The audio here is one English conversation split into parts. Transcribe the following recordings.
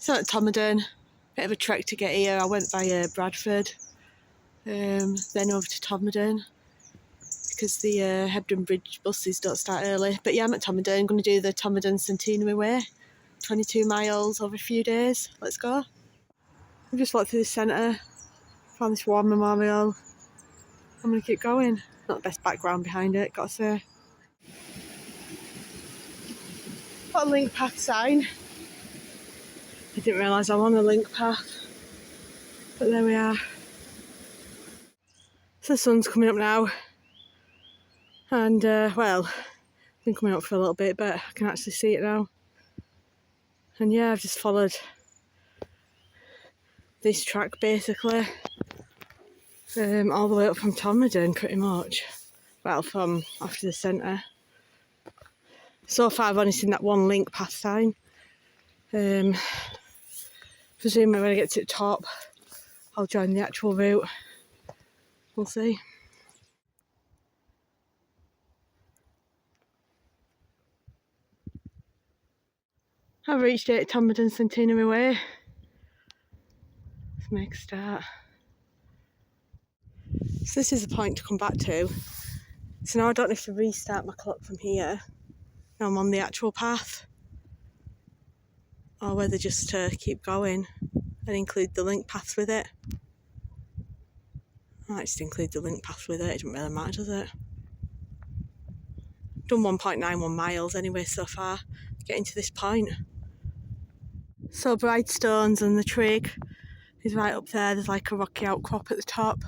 So at Todmorden, bit of a trek to get here. I went via Bradford, then over to Todmorden because the Hebden Bridge buses don't start early. But yeah, I'm at Todmorden. I'm going to do the Todmorden Centenary Way, 22 miles over a few days. Let's go. I've just walked through the centre, found this war memorial. I'm going to keep going. Not the best background behind it, gotta say. Got a link path sign. I didn't realise I'm on a link path, but there we are. So the sun's coming up now, and well, it's been coming up for a little bit, but I can actually see it now. And yeah, I've just followed this track basically, all the way up from Todmorden pretty much. Well, from after the centre. So far I've only seen that one link path sign. Presumably when I get to the top I'll join the actual route. We'll see. I've reached it at Todmorden Centenary Way. Let's make a start. So this is the point to come back to. So now I don't have to restart my clock from here. Now I'm on the actual path. Or whether just to keep going and include the link paths with it. I might just include the link path with it, it doesn't really matter, does it? Done 1.91 miles anyway so far, getting to this point. So Bridestones and the trig is right up there. There's like a rocky outcrop at the top,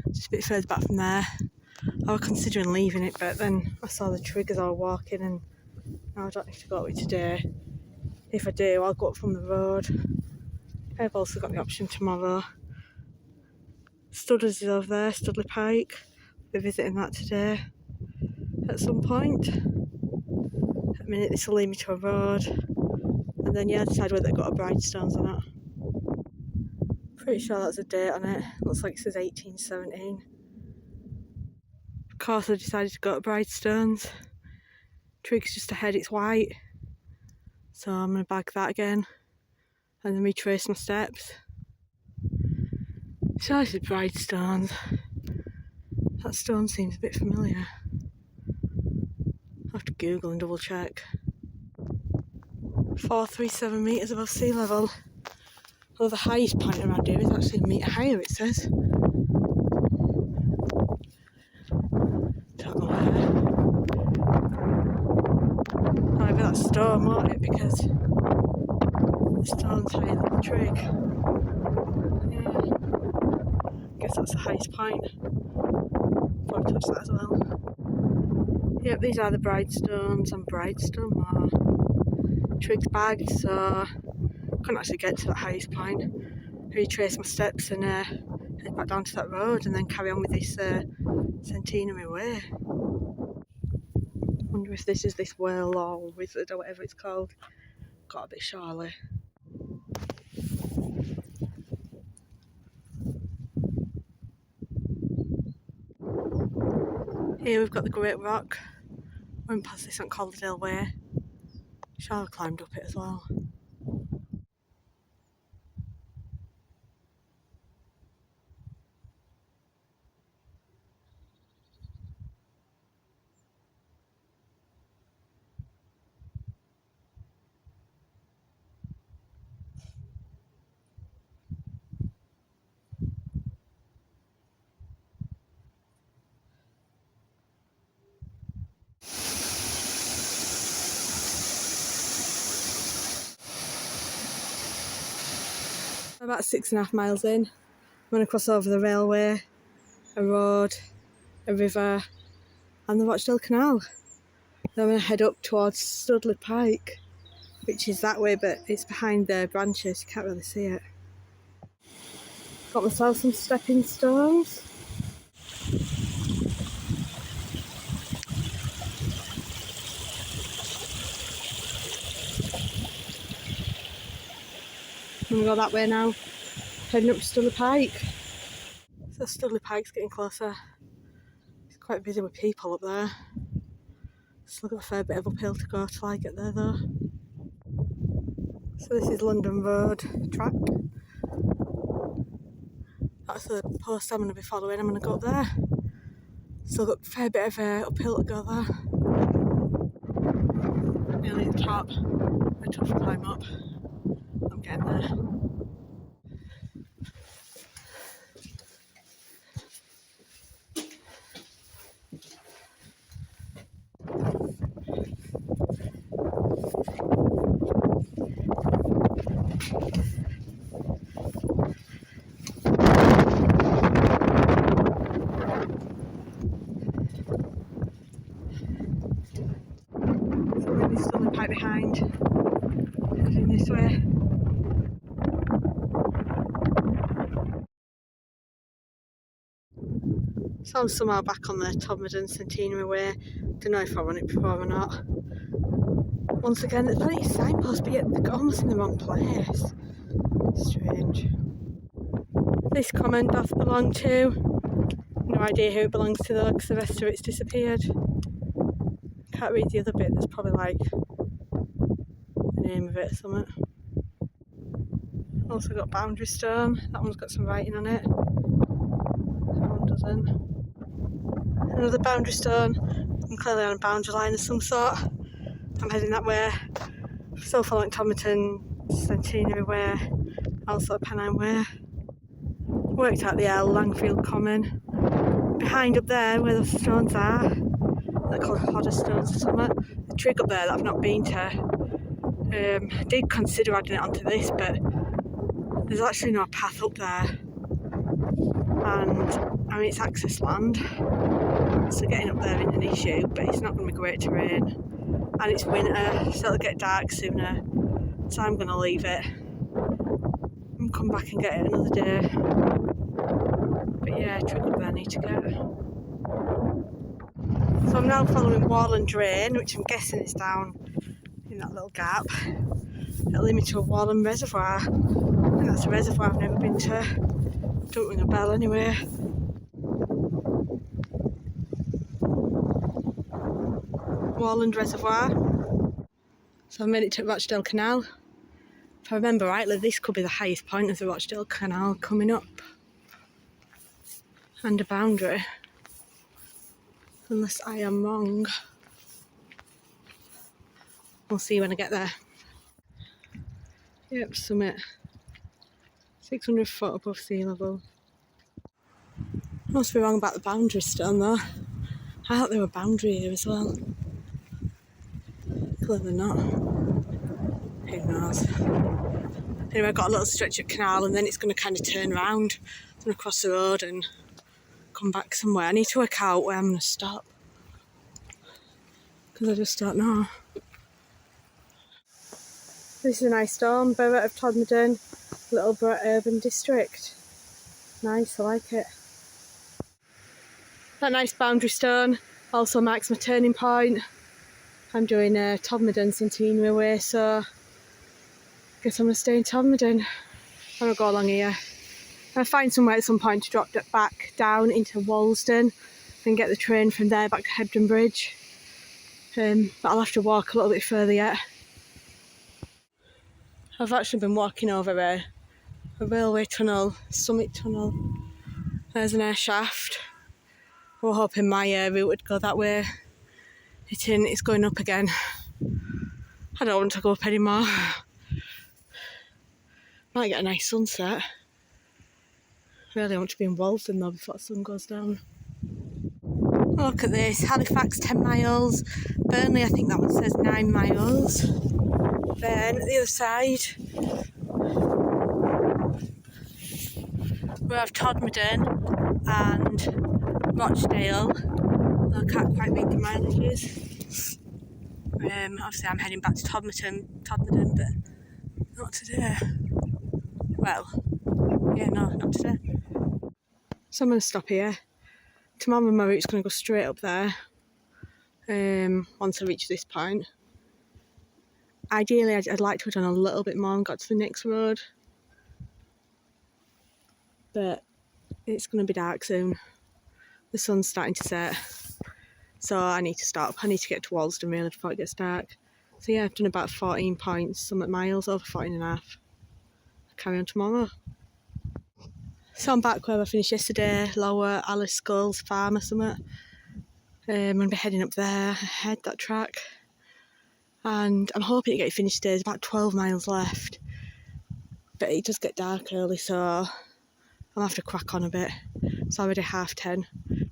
just a bit further back from there. I was considering leaving it, but then I saw the trig as I was walking, and now I don't have to go up it today. If I do, I'll go up from the road. I've also got the option tomorrow. Studders is over there, Studley Pike. We'll be visiting that today at some point. At a minute this will lead me to a road, and then yeah, decide whether they've got a Bridestones or not. Pretty sure that's a date on it. Looks like it says 1817. Of course I decided to go to Bridestones. Trig's just ahead, it's white. So I'm going to bag that again and then retrace my steps. So this is Bridestones. That stone seems a bit familiar. I'll have to Google and double check. 437 metres above sea level. Well, the highest point around here is actually a metre higher, it says. Don't know where. However, that's stone, won't it? Because the stone's higher than the trig. Yeah. I guess that's the highest point. Probably touch that as well. Yep, these are the Bridestones and Bridestone. Trig's bagged, so I couldn't actually get to that highest point. Retrace my steps and head back down to that road and then carry on with this Centenary Way. Wonder if this is this whale or wizard or whatever it's called. Got a bit surely. Here we've got the Great Rock. Went past this on Calderdale Way. Sure I climbed up it as well. About 6.5 miles in, I'm going to cross over the railway, a road, a river and the Rochdale Canal. Then I'm going to head up towards Studley Pike, which is that way, but it's behind the branches, you can't really see it. Got myself some stepping stones. I'm going to go that way now, heading up to Studley Pike. So Studley Pike's getting closer. It's quite busy with people up there. Still got a fair bit of uphill to go till I get there though. So this is London Road track. That's the post I'm going to be following. I'm going to go up there. Still got a fair bit of uphill to go there. Nearly at the top. A tough climb up. I'm getting there. Somebody's still a pipe behind. Heading this way. So I'm somehow back on the Todmorden Centenary Way. Don't know if I run it before or not. Once again, there's plenty of signposts, but yet they're almost in the wrong place. Strange. This comment does belong to. No idea who it belongs to though, because the rest of it's disappeared. Can't read the other bit, there's probably like the name of it or something. Also got boundary stone, that one's got some writing on it. That one doesn't. Another boundary stone. I'm clearly on a boundary line of some sort. I'm heading that way. Still following Todmorden Centenary Way, also Pennine Way. Worked out the L, Langfield Common. Behind up there where the stones are, they're called Hodder stones or something. The trig up there that I've not been to. I did consider adding it onto this, but there's actually no path up there. And I mean, it's access land, so getting up there isn't an issue, but it's not going to be great terrain. And it's winter, so it'll get dark sooner. So I'm going to leave it and come back and get it another day. But yeah, trig up there I need to get. So I'm now following Wall and Drain, which I'm guessing is down in that little gap. It'll lead me to a wall and reservoir. I think that's a reservoir I've never been to. Don't ring a bell anyway. Walland Reservoir. So I've made it to Rochdale Canal. If I remember rightly, this could be the highest point of the Rochdale Canal coming up. And a boundary. Unless I am wrong. We'll see when I get there. Yep, summit. 600 foot above sea level. Must be wrong about the boundary stone though. I thought there were a boundary here as well. Clearly not. Who knows? Anyway, I've got a little stretch of canal and then it's going to kind of turn around. I'm going to cross the road and come back somewhere. I need to work out where I'm going to stop. Because I just don't know. This is a nice stone, Borough of Todmorden, Littleborough Urban District. Nice, I like it. That nice boundary stone also marks my turning point. I'm doing Todmorden Centenary Way, so I guess I'm going to stay in Todmorden. I'm going to go along here. I'll find somewhere at some point to drop back down into Walsden and get the train from there back to Hebden Bridge. But I'll have to walk a little bit further yet. I've actually been walking over a railway tunnel, Summit Tunnel. There's an air shaft. We're hoping my route would go that way. It's going up again. I don't want to go up anymore. Might get a nice sunset. Really want to be in Walsden though before the sun goes down. Look at this, Halifax 10 miles, Burnley I think that one says 9 miles. Then at the other side we have Todmorden and Rochdale. I can't quite read the mileages. Obviously I'm heading back to Todmorden, but not today. Well, yeah, no, not today. So I'm going to stop here. Tomorrow my route's going to go straight up there once I reach this point. Ideally I'd like to have done a little bit more and got to the next road. But it's going to be dark soon. The sun's starting to set. So I need to stop. I need to get to Walsden really before it gets dark. So yeah, I've done about 14 points, some at miles, over 14.5. I'll carry on tomorrow. So I'm back where I finished yesterday, Lower Alice Skulls Farm or something. I'm going to be heading up there, ahead that track. And I'm hoping to get it finished today. There's about 12 miles left. But it does get dark early, so I'll have to crack on a bit. It's already 10:30.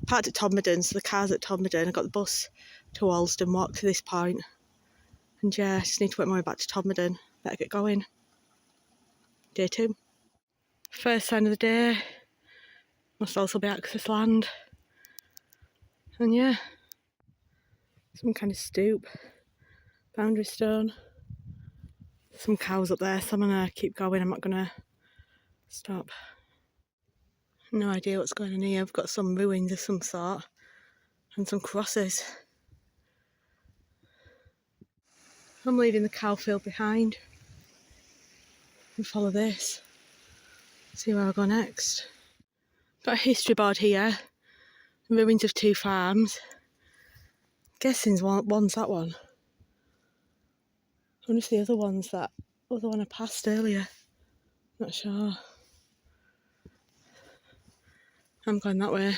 Parked at Todmorden, so the car's at Todmorden. I got the bus to Walsden, walked to this point. And yeah, I just need to work my way back to Todmorden. Better get going. Day 2. First sign of the day. Must also be access land. And yeah, some kind of stoop. Boundary stone. Some cows up there, so I'm gonna keep going. I'm not gonna stop. No idea what's going on here. I've got some ruins of some sort and some crosses. I'm leaving the cow field behind and follow this. See where I go next. Got a history board here. Ruins of 2 farms. Guessing one's that one. I wonder if the other one's that other one I passed earlier. Not sure. I'm going that way.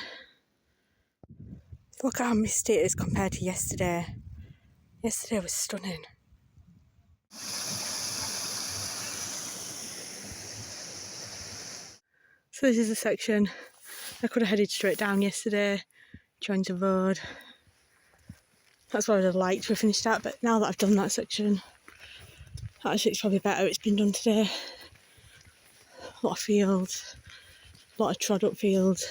Look at how misty it is compared to yesterday. Yesterday was stunning. So this is a section I could have headed straight down yesterday, joins a road. That's where I'd have liked to have finished at, but now that I've done that section, actually it's probably better it's been done today. A lot of fields, a lot of trod up fields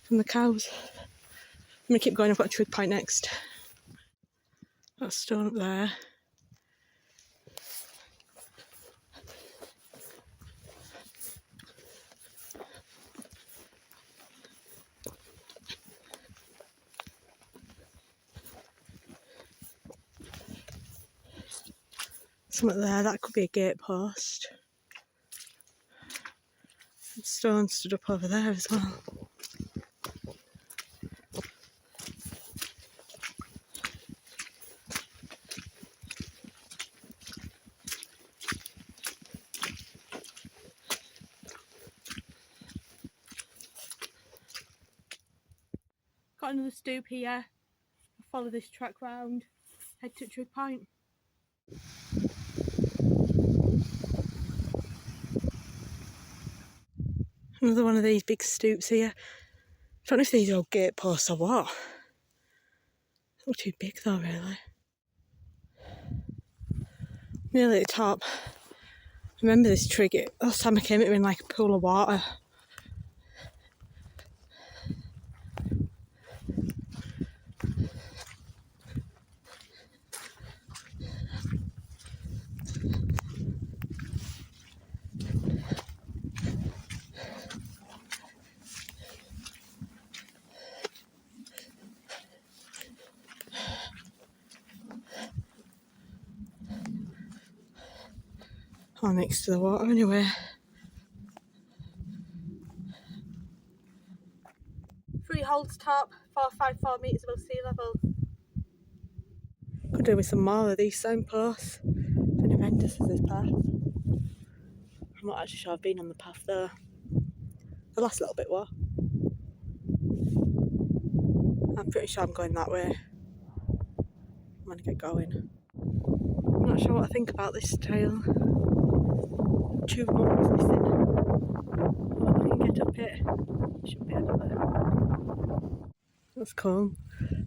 from the cows. I'm going to keep going, I've got a trig point next. Got a stone up there. Something there, that could be a gate post. Some stone stood up over there as well. Got another stoop here. I'll follow this track round, head to Trig Point. Another one of these big stoops here. I don't know if these are old gate posts or what. They look too big though, really. Nearly at the top. I remember this trig, last time I came it was in like a pool of water. Or next to the water anyway. 3 holes top, 454 metres above sea level. Could do with some more of these signposts. Been horrendous as this path. I'm not actually sure I've been on the path though. The last little bit was. I'm pretty sure I'm going that way. I'm gonna get going. I'm not sure what I think about this trail. 2 rungs missing. I can get up it. Should be able to. That's cool.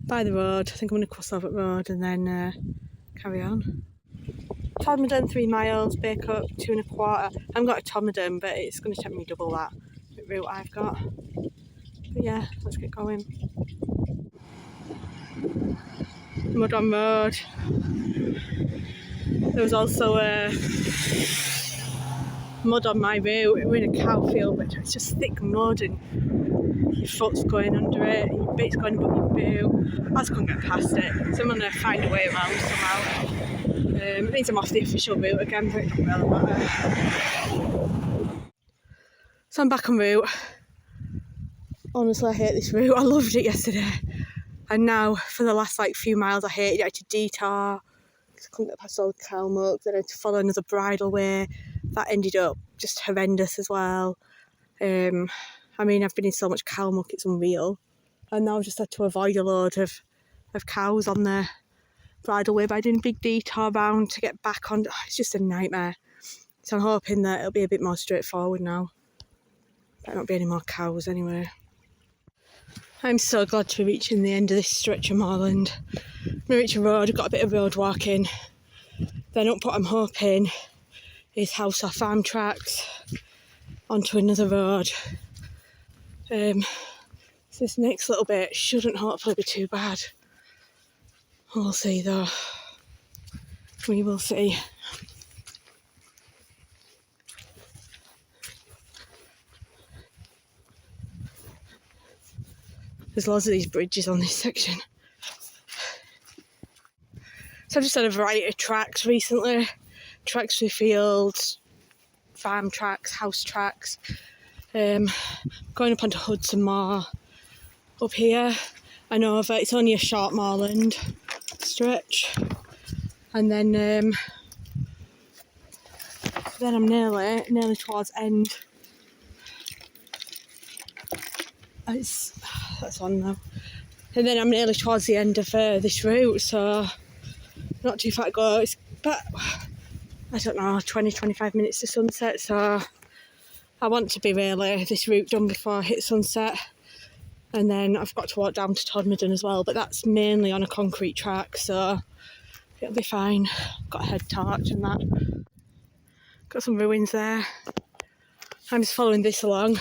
By the road, I think I'm going to cross over the road and then carry on. Todmorden 3 miles, Bacup 2 1/4. I haven't got a Todmorden, but it's going to take me double that route I've got. But yeah, let's get going. Mud on road. There was also mud on my route. We're in a cow field, but it's just thick mud and your foot's going under it, your bit's going above your boot. I just couldn't get past it, so I'm going to find a way around somehow. It means I'm off the official route again, but it doesn't really matter. So I'm back en route. Honestly, I hate this route. I loved it yesterday. And now, for the last few miles, I hated it. I had to detour, because I couldn't get past all the cow muck. Then I had to follow another bridle way. That ended up just horrendous as well. I mean, I've been in so much cow muck, it's unreal. And now I've just had to avoid a load of cows on the bridleway by doing a big detour round to get back on. It's just a nightmare. So I'm hoping that it'll be a bit more straightforward now. Better not be any more cows anyway. I'm so glad to be reaching the end of this stretch of moorland. I'm going to reach a road, I've got a bit of road walking. Then up what I'm hoping is house or farm tracks onto another road. So this next little bit shouldn't hopefully be too bad. We'll see though. We will see. There's loads of these bridges on this section. So I've just had a variety of tracks recently. Tracks through fields, farm tracks, house tracks. Going up onto Hudson Moor. Up here, I know that it's only a short moorland stretch. And then I'm nearly towards end. That's on now. And then I'm nearly towards the end of this route, so not too far to go. It's about, I don't know, 20-25 minutes to sunset, so I want to be really this route done before I hit sunset. And then I've got to walk down to Todmorden as well, but that's mainly on a concrete track, so it'll be fine. Got a head torch and that. Got some ruins there. I'm just following this along.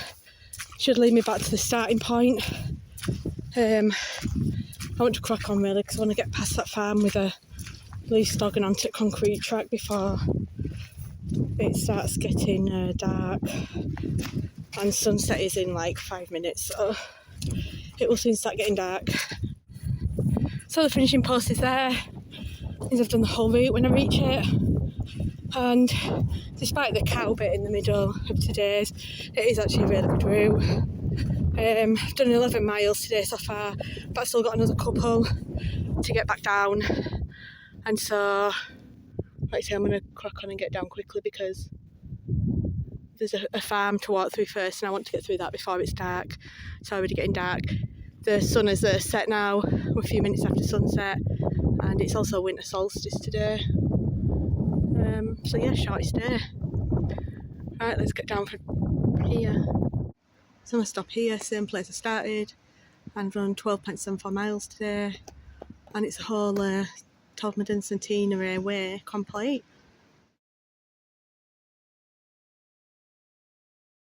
Should lead me back to the starting point. I want to crack on really because I want to get past that farm with a loose dog and onto a concrete track before it starts getting dark. And sunset is in like 5 minutes, so it will soon start getting dark. So the finishing post is there. Means I've done the whole route when I reach it. And despite the cow bit in the middle of today's, it is actually a really good route. I've done 11 miles today so far, but I've still got another couple to get back down. And so, like I say, I'm going to crack on and get down quickly because there's a farm to walk through first and I want to get through that before it's dark. It's already getting dark. The sun is set now, we're a few minutes after sunset, and it's also winter solstice today. So yeah, shortest day. Right, let's get down from here. So I'm going to stop here, same place I started, and run 12.74 miles today. And it's a whole Todmorden Centenary Way complete.